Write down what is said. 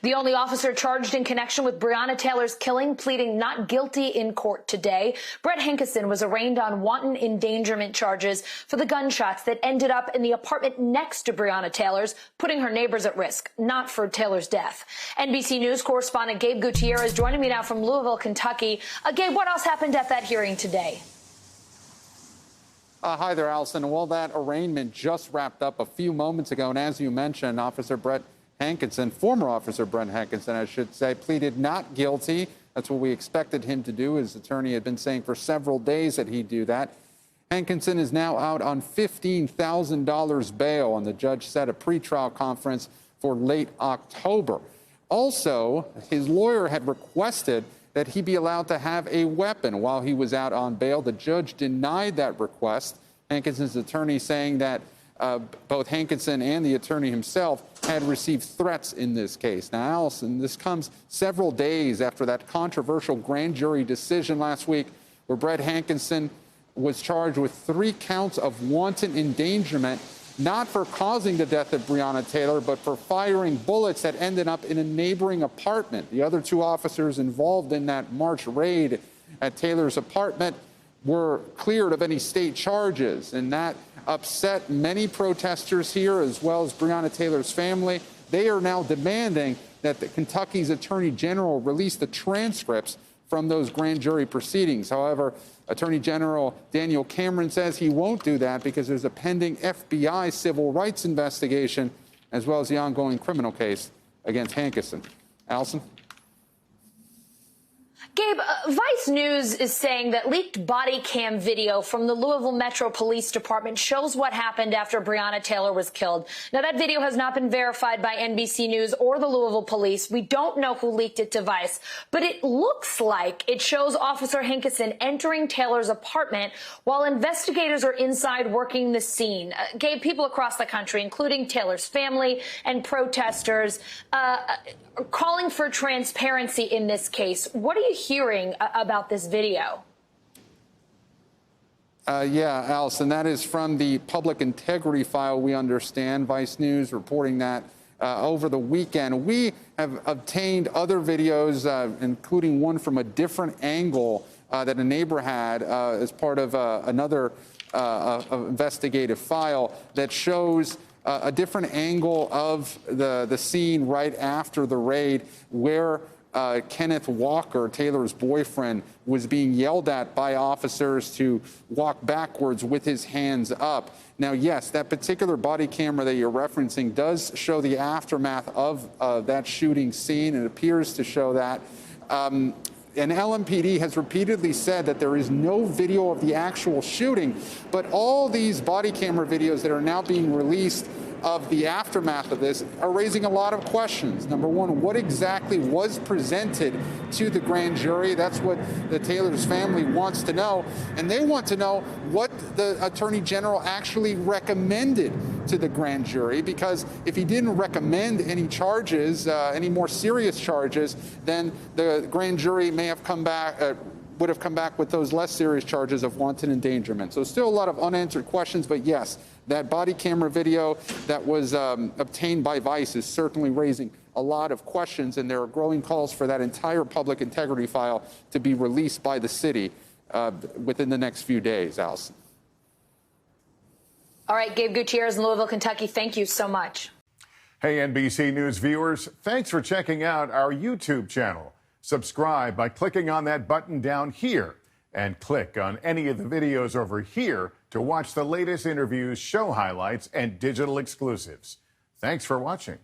The only officer charged in connection with Breonna Taylor's killing pleading not guilty in court today. Brett Hankison was arraigned on wanton endangerment charges for the gunshots that ended up in the apartment next to Breonna Taylor's, putting her neighbors at risk, not for Taylor's death. NBC News correspondent Gabe Gutierrez joining me now from Louisville, Kentucky. Gabe, what else happened at that hearing today? Hi there, Allison. Well, that arraignment just wrapped up a few moments ago, and as you mentioned, Officer Brett Hankison, former Officer Brett Hankison, I should say, pleaded not guilty. That's what we expected him to do. His attorney had been saying for several days that he'd do that. Hankison is now out on $15,000 bail, and the judge set a pretrial conference for late October. Also, his lawyer had requested that he be allowed to have a weapon while he was out on bail. The judge denied that request. Hankison's attorney saying that both Hankison and the attorney himself had received threats in this case. Now, Allison, this comes several days after that controversial grand jury decision last week where Brett Hankison was charged with 3 counts of wanton endangerment, not for causing the death of Breonna Taylor, but for firing bullets that ended up in a neighboring apartment. The other 2 officers involved in that March raid at Taylor's apartment were cleared of any state charges, and that upset many protesters here, as well as Breonna Taylor's family. They are now demanding that Kentucky's Attorney General release the transcripts from those grand jury proceedings. However, Attorney General Daniel Cameron says he won't do that because there's a pending FBI civil rights investigation, as well as the ongoing criminal case against Hankison. Allison? Gabe, Vice News is saying that leaked body cam video from the Louisville Metro Police Department shows what happened after Breonna Taylor was killed. Now, that video has not been verified by NBC News or the Louisville Police. We don't know who leaked it to Vice, but it looks like it shows Officer Hankison entering Taylor's apartment while investigators are inside working the scene. Gabe, people across the country, including Taylor's family and protesters, are calling for transparency in this case. What are you hearing about this video? Yeah, Allison, that is from the public integrity file, we understand. Vice News reporting that over the weekend. We have obtained other videos, including one from a different angle that a neighbor had as part of another investigative file that shows a different angle of the scene right after the raid where Kenneth Walker, Taylor's boyfriend, was being yelled at by officers to walk backwards with his hands up. Now, yes, that particular body camera that you're referencing does show the aftermath of that shooting scene. It appears to show that. And LMPD has repeatedly said that there is no video of the actual shooting, but all these body camera videos that are now being released of the aftermath of this are raising a lot of questions. Number one, what exactly was presented to the grand jury? That's what the Taylor's family wants to know. And they want to know what the Attorney General actually recommended to the grand jury, because if he didn't recommend any charges, any more serious charges, then the grand jury may have come back, would have come back with those less serious charges of wanton endangerment. So still a lot of unanswered questions, but yes, that body camera video that was obtained by Vice is certainly raising a lot of questions, and there are growing calls for that entire public integrity file to be released by the city within the next few days, Allison. All right, Gabe Gutierrez in Louisville, Kentucky, thank you so much. Hey, NBC News viewers, thanks for checking out our YouTube channel. Subscribe by clicking on that button down here and click on any of the videos over here to watch the latest interviews, show highlights, and digital exclusives. Thanks for watching.